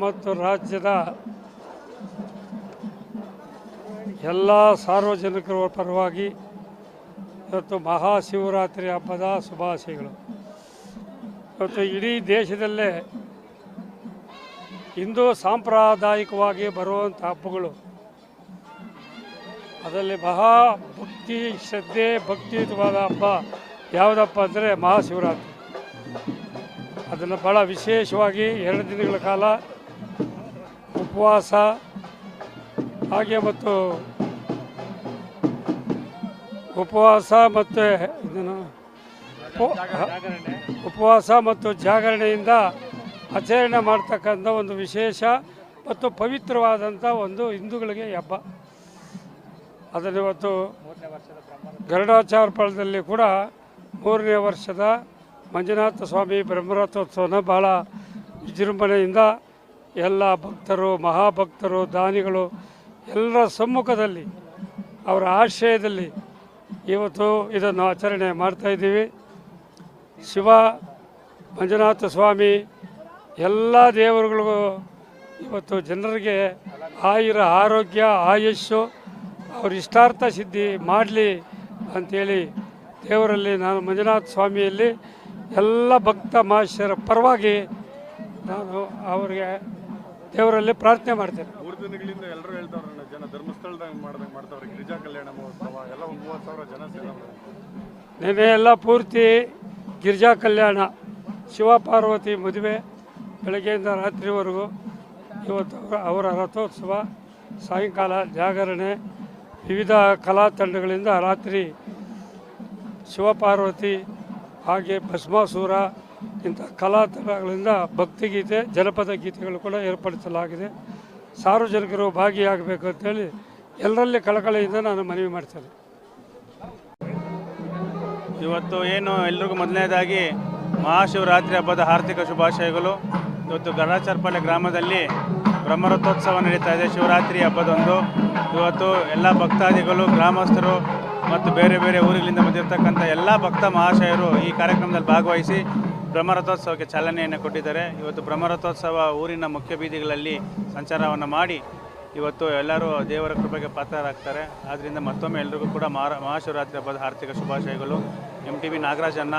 ಮತ್ತು ರಾಜ್ಯದ ಎಲ್ಲ ಸಾರ್ವಜನಿಕರ ಪರವಾಗಿ ಇವತ್ತು ಮಹಾಶಿವರಾತ್ರಿ ಹಬ್ಬದ ಶುಭಾಶಯಗಳು. ಇವತ್ತು ಇಡೀ ದೇಶದಲ್ಲೇ ಹಿಂದೂ ಸಾಂಪ್ರದಾಯಿಕವಾಗಿ ಬರುವಂಥ ಹಬ್ಬಗಳು, ಅದರಲ್ಲಿ ಮಹಾ ಭಕ್ತಿ ಶ್ರದ್ಧೆ ಭಕ್ತಿಯುತವಾದ ಹಬ್ಬ ಯಾವುದಪ್ಪ ಅಂದರೆ ಮಹಾಶಿವರಾತ್ರಿ. ಅದನ್ನು ಭಾಳ ವಿಶೇಷವಾಗಿ 2 ದಿನಗಳ ಕಾಲ ಉಪವಾಸ ಹಾಗೆ ಮತ್ತು ಉಪವಾಸ ಮತ್ತು ಜಾಗರಣೆಯಿಂದ ಆಚರಣೆ ಮಾಡ್ತಕ್ಕಂಥ ಒಂದು ವಿಶೇಷ ಮತ್ತು ಪವಿತ್ರವಾದಂಥ ಒಂದು ಹಿಂದೂಗಳಿಗೆ ಹಬ್ಬ. ಅದನ್ನು ಇವತ್ತು ಗರುಡಾಚಾರ್ಪಳ್ಯದಲ್ಲಿ ಕೂಡ 3ನೇ ವರ್ಷದ ಮಂಜುನಾಥ ಸ್ವಾಮಿ ಬ್ರಹ್ಮರಥೋತ್ಸವನ ಭಾಳ ವಿಜೃಂಭಣೆಯಿಂದ ಎಲ್ಲ ಭಕ್ತರು, ಮಹಾಭಕ್ತರು, ದಾನಿಗಳು ಎಲ್ಲರ ಸಮ್ಮುಖದಲ್ಲಿ ಅವರ ಆಶ್ರಯದಲ್ಲಿ ಇವತ್ತು ಇದನ್ನು ಆಚರಣೆ ಮಾಡ್ತಾಯಿದ್ದೀವಿ. ಶಿವ ಮಂಜುನಾಥ ಸ್ವಾಮಿ ಎಲ್ಲ ದೇವರುಗಳಿಗೂ ಇವತ್ತು ಜನರಿಗೆ ಆಯುರ ಆರೋಗ್ಯ ಆಯುಷ್ಯು ಅವ್ರ ಇಷ್ಟಾರ್ಥ ಸಿದ್ಧಿ ಮಾಡಲಿ ಅಂಥೇಳಿ ದೇವರಲ್ಲಿ ನಾನು ಮಂಜುನಾಥ ಸ್ವಾಮಿಯಲ್ಲಿ ಎಲ್ಲ ಭಕ್ತ ಮಹಾಶಯರ ಪರವಾಗಿ ನಾನು ಅವರಿಗೆ ದೇವರಲ್ಲಿ ಪ್ರಾರ್ಥನೆ ಮಾಡ್ತೇನೆ. 3 ದಿನಗಳಿಂದ ಎಲ್ಲರೂ ಹೇಳ್ತಾವ್ರೆ ಜನ ಧರ್ಮಸ್ಥಳದಾಗ ಮಾಡ್ತಾವ್ರೆ ಗಿರಿಜಾ ಕಲ್ಯಾಣ ಮಹೋತ್ಸವ ಎಲ್ಲ 30,000 ಜನ ಸೇರಿದ್ರು. ನೆನೆ ಎಲ್ಲ ಪೂರ್ತಿ ಗಿರಿಜಾ ಕಲ್ಯಾಣ ಶಿವ ಪಾರ್ವತಿ ಮದುವೆ ಬೆಳಗ್ಗೆಯಿಂದ ರಾತ್ರಿವರೆಗೂ. ಇವತ್ತು ಅವರ ರಥೋತ್ಸವ, ಸಾಯಂಕಾಲ ಜಾಗರಣೆ, ವಿವಿಧ ಕಲಾ ತಂಡಗಳಿಂದ ರಾತ್ರಿ ಶಿವಪಾರ್ವತಿ ಹಾಗೆ ಭಸ್ಮಾಸುರ ಇಂಥ ಕಲಾ ತಂಡಗಳಿಂದ ಭಕ್ತಿಗೀತೆ ಜನಪದ ಗೀತೆಗಳು ಕೂಡ ಏರ್ಪಡಿಸಲಾಗಿದೆ. ಸಾರ್ವಜನಿಕರು ಭಾಗಿಯಾಗಬೇಕು ಅಂತೇಳಿ ಎಲ್ಲರಲ್ಲಿ ಕಳಕಳಿಯಿಂದ ನಾನು ಮನವಿ ಮಾಡ್ತೇನೆ. ಇವತ್ತು ಏನು ಎಲ್ರಿಗೂ ಮೊದಲನೇದಾಗಿ ಮಹಾಶಿವರಾತ್ರಿ ಹಬ್ಬದ ಹಾರ್ದಿಕ ಶುಭಾಶಯಗಳು. ಇವತ್ತು ಗರುಡಾಚಾರ್ಪಳ್ಯ ಗ್ರಾಮದಲ್ಲಿ ಬ್ರಹ್ಮರಥೋತ್ಸವ ನಡೀತಾ ಇದೆ. ಶಿವರಾತ್ರಿ ಹಬ್ಬದಂದು ಇವತ್ತು ಎಲ್ಲ ಭಕ್ತಾದಿಗಳು, ಗ್ರಾಮಸ್ಥರು ಮತ್ತು ಬೇರೆ ಬೇರೆ ಊರುಗಳಿಂದ ಬಂದಿರತಕ್ಕಂಥ ಎಲ್ಲ ಭಕ್ತ ಮಹಾಶಯರು ಈ ಕಾರ್ಯಕ್ರಮದಲ್ಲಿ ಭಾಗವಹಿಸಿ ಬ್ರಹ್ಮರಥೋತ್ಸವಕ್ಕೆ ಚಾಲನೆಯನ್ನು ಕೊಟ್ಟಿದ್ದಾರೆ. ಇವತ್ತು ಬ್ರಹ್ಮರಥೋತ್ಸವ ಊರಿನ ಮುಖ್ಯ ಬೀದಿಗಳಲ್ಲಿ ಸಂಚಾರವನ್ನು ಮಾಡಿ ಇವತ್ತು ಎಲ್ಲರೂ ದೇವರ ಕೃಪೆಗೆ ಪಾತ್ರರಾಗ್ತಾರೆ. ಆದ್ದರಿಂದ ಮತ್ತೊಮ್ಮೆ ಎಲ್ರಿಗೂ ಕೂಡ ಮಹಾಶಿವರಾತ್ರಿ ಹಬ್ಬದ ಆರ್ಥಿಕ ಶುಭಾಶಯಗಳು. MTV ನಾಗರಾಜಣ್ಣ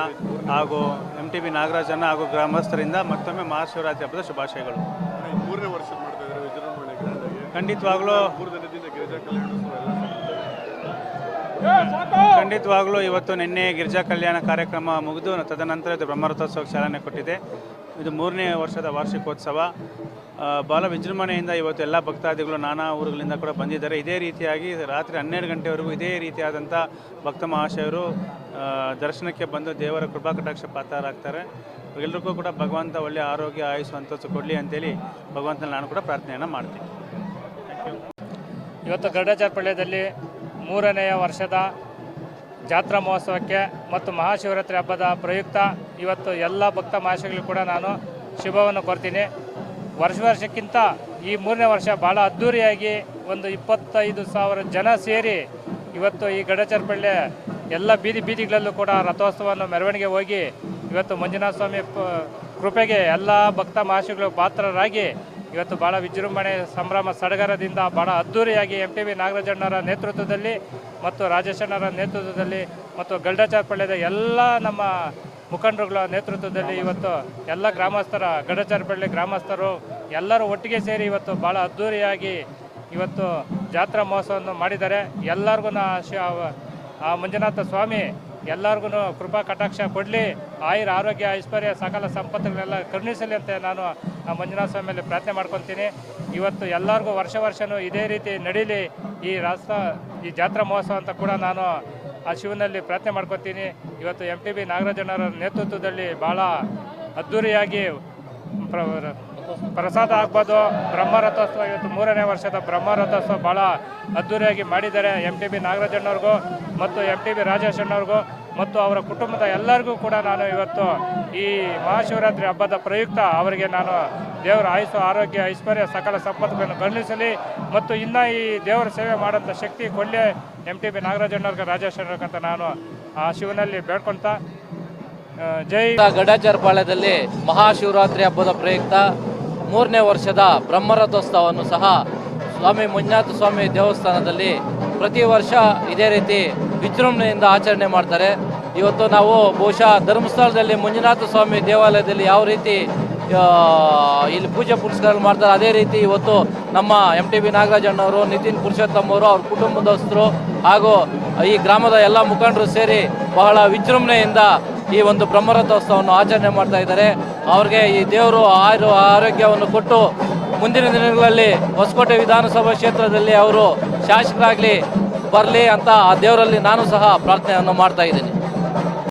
ಹಾಗೂ ಗ್ರಾಮಸ್ಥರಿಂದ ಮತ್ತೊಮ್ಮೆ ಮಹಾಶಿವರಾತ್ರಿ ಹಬ್ಬದ ಶುಭಾಶಯಗಳು. 3ನೇ ವರ್ಷ ಮಾಡ್ತಾ ಇದ್ದಾರೆ ವಿಜೃಂಭಣೆ. ಖಂಡಿತವಾಗ್ಲೂ ಇವತ್ತು ನಿನ್ನೆ ಗಿರಿಜಾ ಕಲ್ಯಾಣ ಕಾರ್ಯಕ್ರಮ ಮುಗಿದು ತದನಂತರ ಇದು ಬ್ರಹ್ಮರಥೋತ್ಸವಕ್ಕೆ ಚಾಲನೆ ಕೊಟ್ಟಿದೆ. ಇದು 3ನೇ ವರ್ಷದ ವಾರ್ಷಿಕೋತ್ಸವ. ಭಾಳ ವಿಜೃಂಭಣೆಯಿಂದ ಇವತ್ತು ಎಲ್ಲ ಭಕ್ತಾದಿಗಳು ನಾನಾ ಊರುಗಳಿಂದ ಕೂಡ ಬಂದಿದ್ದಾರೆ. ಇದೇ ರೀತಿಯಾಗಿ ರಾತ್ರಿ 12 ಗಂಟೆವರೆಗೂ ಇದೇ ರೀತಿಯಾದಂಥ ಭಕ್ತ ಮಹಾಶಯರು ದರ್ಶನಕ್ಕೆ ಬಂದು ದೇವರ ಕೃಪಾ ಕಟಾಕ್ಷ ಪಾತ್ರರಾಗ್ತಾರೆ. ಎಲ್ಲರಿಗೂ ಕೂಡ ಭಗವಂತ ಒಳ್ಳೆಯ ಆರೋಗ್ಯ ಆಯುಷ್ ಸಂತೋಷ ಕೊಡಲಿ ಅಂತೇಳಿ ಭಗವಂತನ ನಾನು ಕೂಡ ಪ್ರಾರ್ಥನೆಯನ್ನು ಮಾಡ್ತೀನಿ. ಇವತ್ತು ಗರುಡಾಚಾರ್ಪಳ್ಯದಲ್ಲಿ 3ನೇ ವರ್ಷದ ಜಾತ್ರಾ ಮಹೋತ್ಸವಕ್ಕೆ ಮತ್ತು ಮಹಾಶಿವರಾತ್ರಿ ಹಬ್ಬದ ಪ್ರಯುಕ್ತ ಇವತ್ತು ಎಲ್ಲ ಭಕ್ತ ಮಹಾಶಯಗಳಿಗೂ ಕೂಡ ನಾನು ಶುಭವನ್ನು ಕೋರ್ತೀನಿ. ವರ್ಷಕ್ಕಿಂತ ಈ 3ನೇ ವರ್ಷ ಭಾಳ ಅದ್ಧೂರಿಯಾಗಿ ಒಂದು 25,000 ಜನ ಸೇರಿ ಇವತ್ತು ಈ ಗರುಡಾಚಾರ್ಪಳ್ಯ ಎಲ್ಲ ಬೀದಿಗಳಲ್ಲೂ ಕೂಡ ರಥೋತ್ಸವವನ್ನು ಮೆರವಣಿಗೆ ಹೋಗಿ ಇವತ್ತು ಮಂಜುನಾಥ ಸ್ವಾಮಿ ಕೃಪೆಗೆ ಎಲ್ಲ ಭಕ್ತ ಮಹಾಶಯಗಳು ಪಾತ್ರರಾಗಿ ಇವತ್ತು ಭಾಳ ವಿಜೃಂಭಣೆ ಸಂಭ್ರಮ ಸಡಗರದಿಂದ ಭಾಳ ಅದ್ಧೂರಿಯಾಗಿ MTV ನಾಗರಾಜಣ್ಣರ ನೇತೃತ್ವದಲ್ಲಿ ಮತ್ತು ರಾಜೇಶಣ್ಣರ ನೇತೃತ್ವದಲ್ಲಿ ಮತ್ತು ಗರುಡಾಚಾರ್ಪಳ್ಯದ ಎಲ್ಲ ನಮ್ಮ ಮುಖಂಡರುಗಳ ನೇತೃತ್ವದಲ್ಲಿ ಇವತ್ತು ಎಲ್ಲ ಗರುಡಾಚಾರ್ಪಳ್ಳಿ ಗ್ರಾಮಸ್ಥರು ಎಲ್ಲರೂ ಒಟ್ಟಿಗೆ ಸೇರಿ ಇವತ್ತು ಭಾಳ ಅದ್ಧೂರಿಯಾಗಿ ಇವತ್ತು ಜಾತ್ರಾ ಮಹೋತ್ಸವವನ್ನು ಮಾಡಿದ್ದಾರೆ. ಎಲ್ಲರಿಗೂ ಆ ಮಂಜುನಾಥ ಸ್ವಾಮಿ ಎಲ್ಲರಿಗೂ ಕೃಪಾ ಕಟಾಕ್ಷ ಕೊಡಲಿ, ಆಯುರ ಆರೋಗ್ಯ ಐಶ್ವರ್ಯ ಸಕಲ ಸಂಪತ್ತುಗಳೆಲ್ಲ ಕರುಣಿಸಲಿ ಅಂತ ನಾನು ಆ ಮಂಜುನಾಥ ಸ್ವಾಮಿಯಲ್ಲಿ ಪ್ರಾರ್ಥನೆ ಮಾಡ್ಕೊತೀನಿ. ಇವತ್ತು ಎಲ್ಲರಿಗೂ ವರ್ಷವೂ ಇದೇ ರೀತಿ ನಡೀಲಿ ಈ ಜಾತ್ರಾ ಮಹೋತ್ಸವ ಅಂತ ಕೂಡ ನಾನು ಆ ಶಿವನಲ್ಲಿ ಪ್ರಾರ್ಥನೆ ಮಾಡ್ಕೊತೀನಿ. ಇವತ್ತು MTV ನಾಗರಾಜಣ್ಣರ ನೇತೃತ್ವದಲ್ಲಿ ಭಾಳ ಅದ್ಧೂರಿಯಾಗಿ ಪ್ರಸಾದ ಆಗ್ಬೋದು. ಬ್ರಹ್ಮರಥೋತ್ಸವ ಇವತ್ತು 3ನೇ ವರ್ಷದ ಬ್ರಹ್ಮರಥೋತ್ಸವ ಭಾಳ ಅದ್ಧೂರಿಯಾಗಿ ಮಾಡಿದ್ದಾರೆ. MTV ನಾಗರಾಜಣ್ಣವ್ರಿಗೂ ಮತ್ತು MTV ರಾಜೇಶಣ್ಣವ್ರಿಗೂ ಮತ್ತು ಅವರ ಕುಟುಂಬದ ಎಲ್ಲರಿಗೂ ಕೂಡ ನಾನು ಇವತ್ತು ಈ ಮಹಾಶಿವರಾತ್ರಿ ಹಬ್ಬದ ಪ್ರಯುಕ್ತ ಅವರಿಗೆ ನಾನು ದೇವರ ಆಯುಷ್ಯ ಆರೋಗ್ಯ ಐಶ್ವರ್ಯ ಸಕಲ ಸಂಪತ್ತುಗಳನ್ನು ಕರುಣಿಸಲಿ ಮತ್ತು ಇನ್ನೂ ಈ ದೇವರ ಸೇವೆ ಮಾಡೋಂಥ ಶಕ್ತಿ ಕೊಡಲಿ MTV ನಾಗರಾಜಣ್ಣವ್ರಿಗೆ ರಾಜೇಶಣ್ಣವ್ರಿಗಂತ ನಾನು ಆ ಶಿವನಲ್ಲಿ ಬೇಡ್ಕೊಳ್ತಾ ಗರುಡಾಚಾರ್ಪಳ್ಯದಲ್ಲಿ ಮಹಾಶಿವರಾತ್ರಿ ಹಬ್ಬದ ಪ್ರಯುಕ್ತ 3ನೇ ವರ್ಷದ ಬ್ರಹ್ಮರಥೋತ್ಸವವನ್ನು ಸಹ ಸ್ವಾಮಿ ಮಂಜುನಾಥ ಸ್ವಾಮಿ ದೇವಸ್ಥಾನದಲ್ಲಿ ಪ್ರತಿ ವರ್ಷ ಇದೇ ರೀತಿ ವಿಜೃಂಭಣೆಯಿಂದ ಆಚರಣೆ ಮಾಡ್ತಾರೆ. ಇವತ್ತು ನಾವು ಬಹುಶಃ ಧರ್ಮಸ್ಥಳದಲ್ಲಿ ಮಂಜುನಾಥ ಸ್ವಾಮಿ ದೇವಾಲಯದಲ್ಲಿ ಯಾವ ರೀತಿ ಇಲ್ಲಿ ಪೂಜೆ ಪುರಸ್ಕಾರ ಮಾಡ್ತಾರೆ, ಅದೇ ರೀತಿ ಇವತ್ತು ನಮ್ಮ MTB ನಾಗರಾಜಣ್ಣವರು, ನಿತಿನ್ ಪುರುಷೋತ್ತಮ್ ಅವರು, ಅವ್ರ ಕುಟುಂಬದಸ್ಥರು ಹಾಗೂ ಈ ಗ್ರಾಮದ ಎಲ್ಲ ಮುಖಂಡರು ಸೇರಿ ಬಹಳ ವಿಜೃಂಭಣೆಯಿಂದ ಈ ಒಂದು ಬ್ರಹ್ಮರಥೋತ್ಸವವನ್ನು ಆಚರಣೆ ಮಾಡ್ತಾ ಇದ್ದಾರೆ. ಅವ್ರಿಗೆ ಈ ದೇವರು ಆರೋಗ್ಯವನ್ನು ಕೊಟ್ಟು ಮುಂದಿನ ದಿನಗಳಲ್ಲಿ ಹೊಸಕೋಟೆ ವಿಧಾನಸಭಾ ಕ್ಷೇತ್ರದಲ್ಲಿ ಅವರು ಶಾಸಕರಾಗಲಿ ಬರಲಿ ಅಂತ ಆ ದೇವರಲ್ಲಿ ನಾನು ಸಹ ಪ್ರಾರ್ಥನೆಯನ್ನು ಮಾಡ್ತಾ ಇದ್ದೀನಿ.